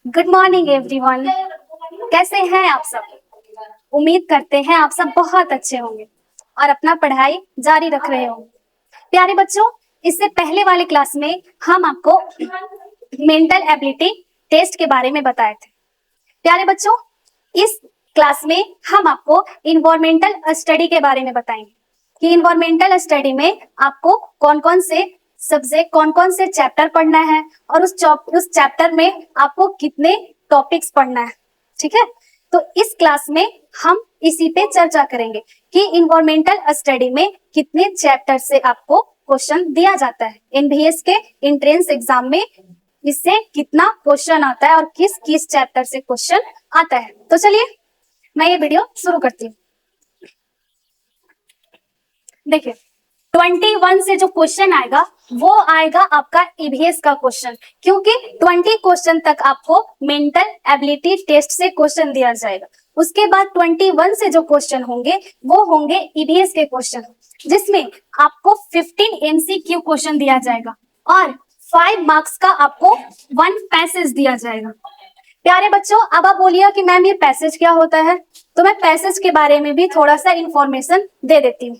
Good morning everyone. कैसे हैं आप सब? उम्मीद करते हैं आप सब बहुत अच्छे होंगे और अपना पढ़ाई जारी रख रहे होंगे। प्यारे बच्चों, इससे पहले वाले क्लास में हम आपको मेंटल एबिलिटी टेस्ट के बारे में बताए थे। प्यारे बच्चों, इस क्लास में हम आपको इन्वायरमेंटल स्टडी के बारे में बताएंगे कि इन्वायरमेंटल स्टडी में आपको कौन कौन से सब्जेक्ट, कौन कौन से चैप्टर पढ़ना है और उस चैप्टर में आपको कितने टॉपिक्स पढ़ना है। ठीक है, तो इस क्लास में हम इसी पे चर्चा करेंगे कि इन्वायरमेंटल स्टडी में कितने चैप्टर से आपको क्वेश्चन दिया जाता है। एनबीएस के एंट्रेंस एग्जाम में इससे कितना क्वेश्चन आता है और किस किस चैप्टर से क्वेश्चन आता है। तो चलिए मैं ये वीडियो शुरू करती हूँ। देखिए, 21 से जो क्वेश्चन आएगा वो आएगा आपका ईवीएस का क्वेश्चन, क्योंकि 20 क्वेश्चन तक आपको मेंटल एबिलिटी टेस्ट से क्वेश्चन दिया जाएगा। उसके बाद 21 से जो क्वेश्चन होंगे वो होंगे ईवीएस के क्वेश्चन, जिसमें आपको 15 एमसीक्यू क्वेश्चन दिया जाएगा और 5 मार्क्स का आपको 1 पैसेज दिया जाएगा। प्यारे बच्चों, अब आप बोलिए कि मैम ये पैसेज क्या होता है, तो मैं पैसेज के बारे में भी थोड़ा सा इंफॉर्मेशन दे देती हूँ।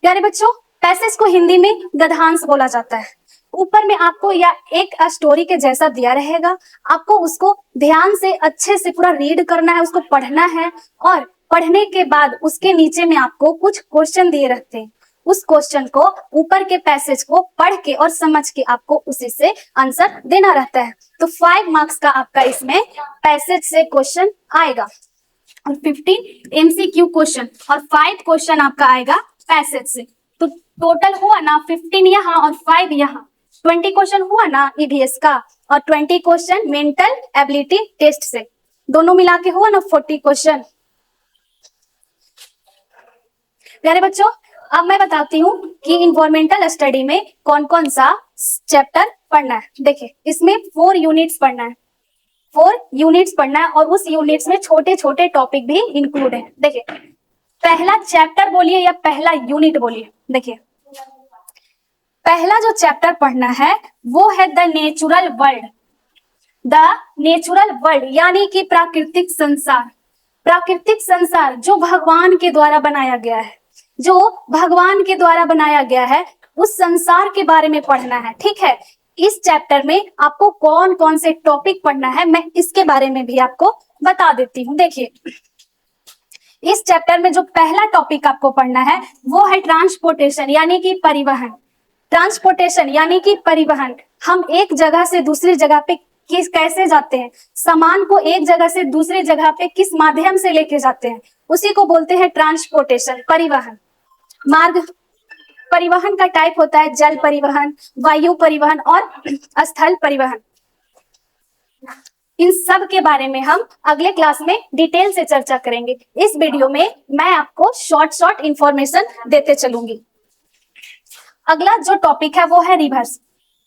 प्यारे बच्चों, पैसेज को हिंदी में गद्यांश बोला जाता है। ऊपर में आपको या एक स्टोरी के जैसा दिया रहेगा, आपको उसको ध्यान से अच्छे से पूरा रीड करना है, उसको पढ़ना है और पढ़ने के बाद उसके नीचे में आपको कुछ क्वेश्चन दिए रहते हैं। उस क्वेश्चन को, ऊपर के पैसेज को पढ़ के और समझ के आपको उसी से आंसर देना रहता है। तो 5 मार्क्स का आपका इसमें पैसेज से क्वेश्चन आएगा और 15 एमसीक्यू क्वेश्चन और 5 क्वेश्चन आपका आएगा पैसेज से। तो टोटल हुआ ना 15 यहाँ और 5 यहाँ, 20 क्वेश्चन हुआ ना ईवीएस का और 20 क्वेश्चन मेंटल एबिलिटी टेस्ट से, दोनों मिला के हुआ ना 40 क्वेश्चन। प्यारे बच्चों, अब मैं बताती हूँ कि इन्वायरमेंटल स्टडी में कौन कौन सा चैप्टर पढ़ना है। देखिए, इसमें 4 यूनिट्स पढ़ना है, 4 यूनिट्स पढ़ना है और उस यूनिट्स में छोटे छोटे टॉपिक भी इंक्लूड है। देखिए, पहला चैप्टर बोलिए या पहला यूनिट बोलिए। देखिए, पहला जो चैप्टर पढ़ना है वो है the natural world. The natural world यानी कि प्राकृतिक संसार। प्राकृतिक संसार जो भगवान के द्वारा बनाया गया है, जो भगवान के द्वारा बनाया गया है, उस संसार के बारे में पढ़ना है। ठीक है, इस चैप्टर में आपको कौन कौन से टॉपिक पढ़ना है मैं इसके बारे में भी आपको बता देती हूँ। देखिए, इस चैप्टर में जो पहला टॉपिक आपको पढ़ना है वो है ट्रांसपोर्टेशन यानी कि परिवहन। ट्रांसपोर्टेशन यानी कि परिवहन, हम एक जगह से दूसरी जगह पे कैसे जाते हैं, सामान को एक जगह से दूसरी जगह पे किस माध्यम से लेके जाते हैं, उसी को बोलते हैं ट्रांसपोर्टेशन, परिवहन। मार्ग परिवहन का टाइप होता है जल परिवहन, वायु परिवहन और स्थल परिवहन। इन सब के बारे में हम अगले क्लास में डिटेल से चर्चा करेंगे। इस वीडियो में मैं आपको शॉर्ट इंफॉर्मेशन देते चलूंगी। अगला जो टॉपिक है वो है रिवर्स।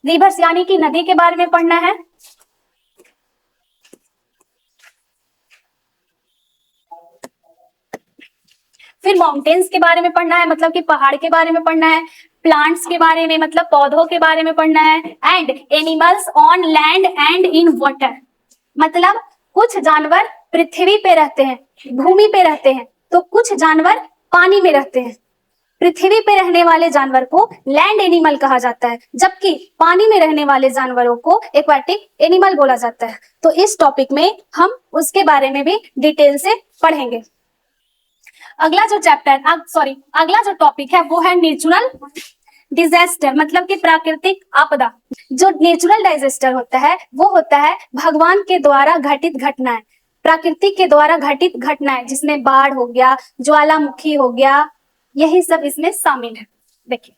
रिवर्स यानी कि नदी के बारे में पढ़ना है। फिर माउंटेन्स के बारे में पढ़ना है, मतलब कि पहाड़ के बारे में पढ़ना है। प्लांट्स के बारे में, मतलब पौधों के बारे में पढ़ना है। And animals on land and in water, मतलब कुछ जानवर पृथ्वी पे रहते हैं, भूमि पे रहते हैं, तो कुछ जानवर पानी में रहते हैं। पृथ्वी पे रहने वाले जानवर को लैंड एनिमल कहा जाता है, जबकि पानी में रहने वाले जानवरों को एक्वाटिक एनिमल बोला जाता है। तो इस टॉपिक में हम उसके बारे में भी डिटेल से पढ़ेंगे। अगला जो टॉपिक है वो है नेचुरल डिजास्टर, मतलब कि प्राकृतिक आपदा। जो नेचुरल डिजास्टर होता है वो होता है भगवान के द्वारा घटित घटनाएं, प्रकृति के द्वारा घटित घटनाएं, जिसमें बाढ़ हो गया, ज्वालामुखी हो गया, यही सब इसमें शामिल है। देखिए,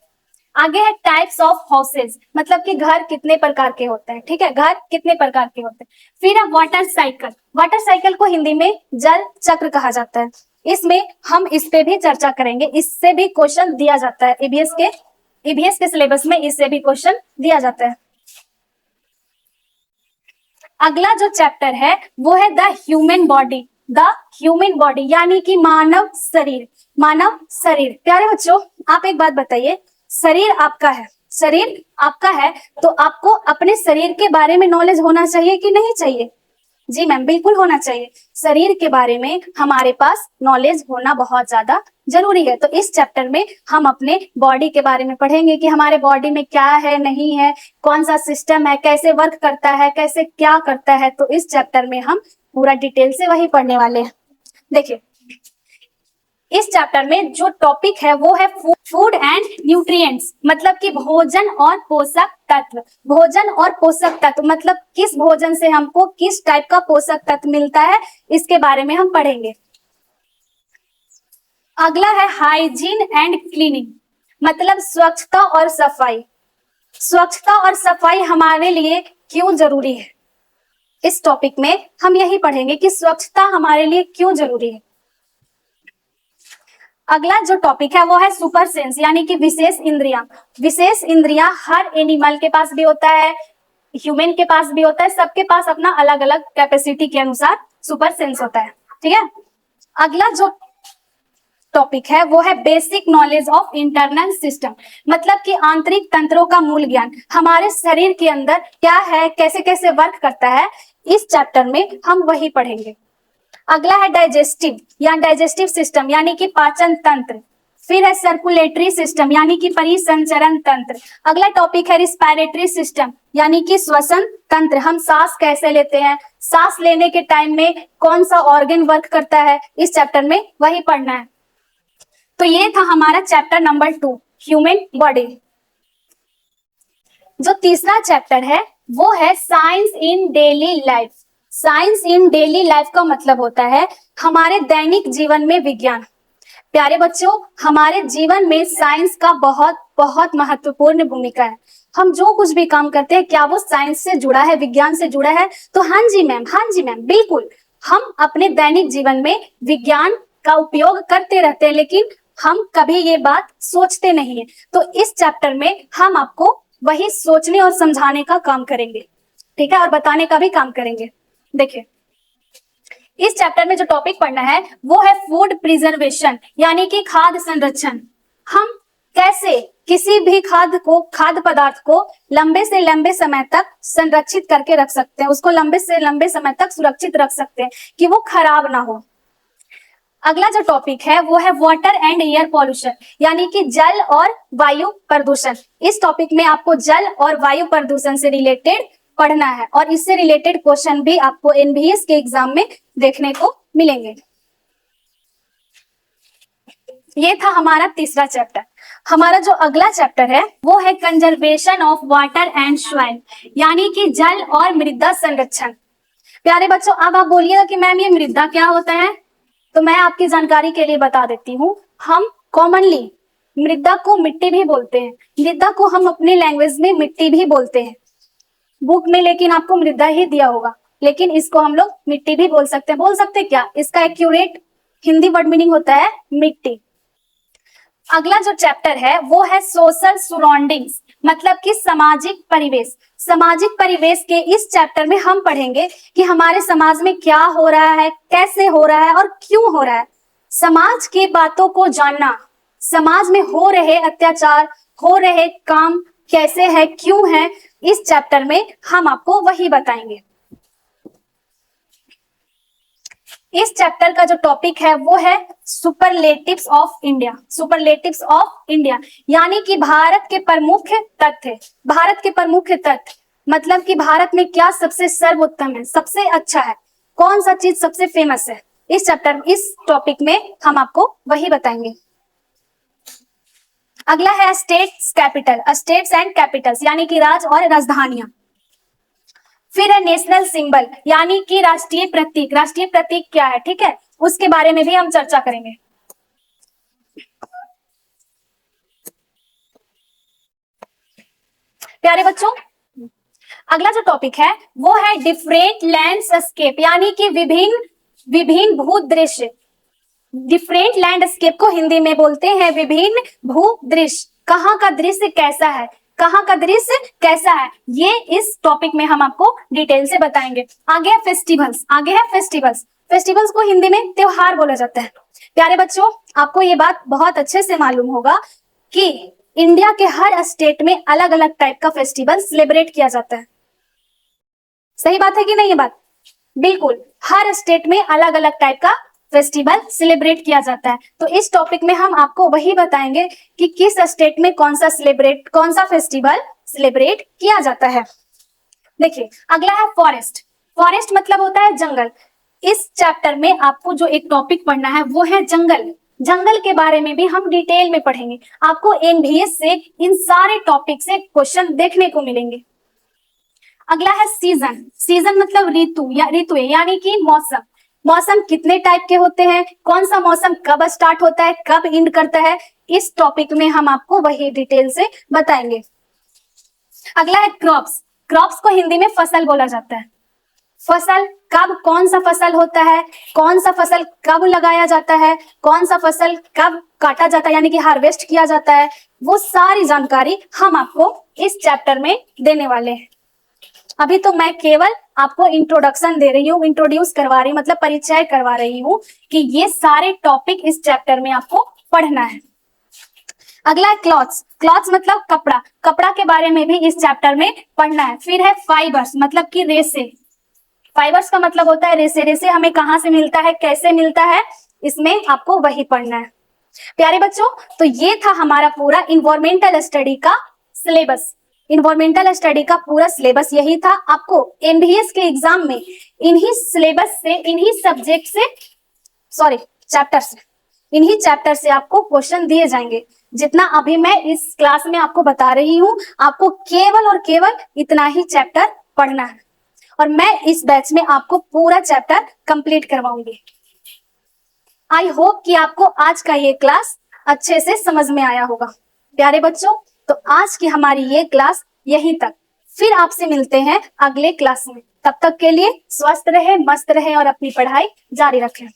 आगे है टाइप्स ऑफ हाउसेज, मतलब कि घर कितने प्रकार के होते हैं। ठीक है, घर कितने प्रकार के होते हैं। फिर है वाटर साइकिल। वाटर साइकिल को हिंदी में जल चक्र कहा जाता है। इसमें हम इस पे भी चर्चा करेंगे, इससे भी क्वेश्चन दिया जाता है। ईवीएस के सिलेबस में इससे भी क्वेश्चन दिया जाता है। अगला जो चैप्टर है वो है the human body. The human body यानी कि मानव शरीर। मानव शरीर। प्यारे बच्चों, आप एक बात बताइए, शरीर आपका है तो आपको अपने शरीर के बारे में नॉलेज होना चाहिए कि नहीं चाहिए? जी मैम, बिल्कुल होना चाहिए। शरीर के बारे में हमारे पास नॉलेज होना बहुत ज्यादा जरूरी है। तो इस चैप्टर में हम अपने बॉडी के बारे में पढ़ेंगे कि हमारे बॉडी में क्या है, नहीं है, कौन सा सिस्टम है, कैसे वर्क करता है, कैसे क्या करता है। तो इस चैप्टर में हम पूरा डिटेल से वही पढ़ने वाले हैं। देखिए, इस चैप्टर में जो टॉपिक है वो है फूड एंड न्यूट्रिएंट्स, मतलब कि भोजन और पोषक तत्व। भोजन और पोषक तत्व मतलब किस भोजन से हमको किस टाइप का पोषक तत्व मिलता है, इसके बारे में हम पढ़ेंगे। अगला है हाइजीन एंड क्लीनिंग, मतलब स्वच्छता और सफाई। स्वच्छता और सफाई हमारे लिए क्यों जरूरी है, इस टॉपिक में हम यही पढ़ेंगे कि स्वच्छता हमारे लिए क्यों जरूरी है। अगला जो टॉपिक है वो है सुपर सेंस, यानी कि विशेष इंद्रियां। विशेष इंद्रियां हर एनिमल के पास भी होता है, ह्यूमन के पास भी होता है, सबके पास अपना अलग अलग कैपेसिटी के अनुसार सुपर सेंस होता है। ठीक है। अगला जो टॉपिक है वो है basic knowledge of internal system, मतलब कि आंतरिक तंत्रों का मूल ज्ञान। हमारे शरीर के अंदर क्या है, कैसे कैसे वर्क करता है, इस चैप्टर में हम वही पढ़ेंगे। अगला है डाइजेस्टिव या डाइजेस्टिव सिस्टम, यानी कि पाचन तंत्र। फिर है सर्कुलेटरी सिस्टम, यानी कि परिसंचरण तंत्र। अगला टॉपिक है रिस्पायरेटरी सिस्टम, यानी कि श्वसन तंत्र। हम सांस कैसे लेते हैं, सांस लेने के टाइम में कौन सा ऑर्गन वर्क करता है, इस चैप्टर में वही पढ़ना है। तो ये था हमारा चैप्टर नंबर 2, ह्यूमन बॉडी। जो तीसरा चैप्टर है वो है साइंस इन डेली लाइफ। साइंस इन डेली लाइफ का मतलब होता है हमारे दैनिक जीवन में विज्ञान। प्यारे बच्चों, हमारे जीवन में साइंस का बहुत बहुत महत्वपूर्ण भूमिका है। हम जो कुछ भी काम करते हैं क्या वो साइंस से जुड़ा है, विज्ञान से जुड़ा है? तो हाँ जी मैम, हाँ जी मैम, बिल्कुल। हम अपने दैनिक जीवन में विज्ञान का उपयोग करते रहते हैं, लेकिन हम कभी ये बात सोचते नहीं है। तो इस चैप्टर में हम आपको वही सोचने और समझाने का काम करेंगे, ठीक है, और बताने का भी काम करेंगे। देखिए, इस चैप्टर में जो टॉपिक पढ़ना है वो है फूड प्रिजर्वेशन, यानी कि खाद्य संरक्षण। हम कैसे किसी भी खाद्य पदार्थ को लंबे से लंबे समय तक संरक्षित करके रख सकते हैं, उसको लंबे से लंबे समय तक सुरक्षित रख सकते हैं कि वो खराब ना हो। अगला जो टॉपिक है वो है वाटर एंड एयर पॉल्यूशन, यानी कि जल और वायु प्रदूषण। इस टॉपिक में आपको जल और वायु प्रदूषण से रिलेटेड पढ़ना है और इससे रिलेटेड क्वेश्चन भी आपको एनबीएस के एग्जाम में देखने को मिलेंगे। ये था हमारा तीसरा चैप्टर। हमारा जो अगला चैप्टर है वो है conservation of water and soil, यानी कि जल और मृदा संरक्षण। प्यारे बच्चों, अब आप बोलिएगा कि मैम ये मृदा क्या होता है, तो मैं आपकी जानकारी के लिए बता देती हूँ। हम कॉमनली मृदा को मिट्टी भी बोलते हैं, मृदा को हम अपने लैंग्वेज में मिट्टी भी बोलते हैं। बुक में लेकिन आपको मृदा ही दिया होगा, लेकिन इसको हम लोग मिट्टी भी बोल सकते हैं। बोल सकते हैं क्या? इसका एक्यूरेट हिंदी वर्ड मीनिंग होता है मिट्टी। अगला जो चैप्टर है वो है सोशल सराउंडिंग्स, मतलब कि सामाजिक परिवेश। सामाजिक परिवेश के इस चैप्टर में हम पढ़ेंगे कि हमारे समाज में क्या हो रहा है, कैसे हो रहा है और क्यों हो रहा है। समाज की बातों को जानना, समाज में हो रहे अत्याचार, हो रहे काम कैसे है, क्यों है, इस चैप्टर में हम आपको वही बताएंगे। इस चैप्टर का जो टॉपिक है वो है superlatives of India. Superlatives of India यानी कि भारत के प्रमुख तथ्य। भारत के प्रमुख तथ्य मतलब कि भारत में क्या सबसे सर्वोत्तम है, सबसे अच्छा है, कौन सा चीज सबसे फेमस है। इस टॉपिक में हम आपको वही बताएंगे। अगला है states capital, states and Capitals, यानी कि राज्य और राजधानियां। फिर है नेशनल सिंबल, यानी कि राष्ट्रीय प्रतीक। राष्ट्रीय प्रतीक क्या है, ठीक है, उसके बारे में भी हम चर्चा करेंगे। प्यारे बच्चों, अगला जो टॉपिक है वो है डिफरेंट लैंडस्केप, यानी कि विभिन्न भूदृश्य। डिफरेंट लैंडस्केप को हिंदी में बोलते हैं विभिन्न भूदृश्य। कहाँ का दृश्य कैसा है, कहाँ का दृश्य कैसा है, ये इस टॉपिक में हम आपको डिटेल से बताएंगे। आगे है फेस्टिवल्स, आगे है फेस्टिवल्स। फेस्टिवल्स को हिंदी में त्योहार बोला जाता है। प्यारे बच्चों, आपको ये बात बहुत अच्छे से मालूम होगा कि इंडिया के हर स्टेट में अलग अलग टाइप का फेस्टिवल सेलिब्रेट किया जाता है। सही बात है कि नहीं ये बात? बिल्कुल, हर स्टेट में अलग अलग टाइप का फेस्टिवल सेलिब्रेट किया जाता है। तो इस टॉपिक में हम आपको वही बताएंगे कि किस स्टेट में कौन सा फेस्टिवल सेलिब्रेट किया जाता है। देखिए, अगला है फॉरेस्ट। फॉरेस्ट मतलब होता है जंगल। इस चैप्टर में आपको जो एक टॉपिक पढ़ना है वो है जंगल। जंगल के बारे में भी हम डिटेल में पढ़ेंगे। आपको एनवीएस से इन सारे टॉपिक से क्वेश्चन देखने को मिलेंगे। अगला है सीजन। सीजन मतलब ऋतु यानी कि मौसम। मौसम कितने टाइप के होते हैं, कौन सा मौसम कब स्टार्ट होता है, कब एंड करता है, इस टॉपिक में हम आपको वही डिटेल से बताएंगे। अगला है क्रॉप्स। क्रॉप्स को हिंदी में फसल बोला जाता है। फसल कब कौन सा फसल होता है, कौन सा फसल कब लगाया जाता है, कौन सा फसल कब काटा जाता है यानी कि हार्वेस्ट किया जाता है, वो सारी जानकारी हम आपको इस चैप्टर में देने वाले हैं। अभी तो मैं केवल आपको इंट्रोडक्शन दे रही हूँ, इंट्रोड्यूस करवा रही हूँ, मतलब परिचय करवा रही हूँ कि ये सारे टॉपिक इस चैप्टर में आपको पढ़ना है। अगला है क्लॉथ्स। क्लॉथ्स मतलब कपड़ा। कपड़ा के बारे में भी इस चैप्टर में पढ़ना है। फिर है फाइबर्स मतलब कि रेसे। फाइबर्स का मतलब होता है रेसे। रेसे हमें कहाँ से मिलता है, कैसे मिलता है, इसमें आपको वही पढ़ना है। प्यारे बच्चों, तो ये था हमारा पूरा इन्वायरमेंटल स्टडी का सिलेबस। इन्वायरमेंटल स्टडी का पूरा सिलेबस यही था। आपको एनवीएस के एग्जाम में इन्हीं सिलेबस से, इन्हीं सब्जेक्ट से, इन्हीं चैप्टर से आपको क्वेश्चन दिए जाएंगे। जितना अभी मैं इस क्लास में आपको बता रही हूँ, आपको केवल और केवल इतना ही चैप्टर पढ़ना है और मैं इस बैच में आपको पूरा चैप्टर कंप्लीट करवाऊंगी। आई होप कि आपको आज का ये क्लास अच्छे से समझ में आया होगा। प्यारे बच्चों, तो आज की हमारी ये क्लास यहीं तक। फिर आपसे मिलते हैं अगले क्लास में। तब तक के लिए स्वस्थ रहे, मस्त रहे और अपनी पढ़ाई जारी रखें।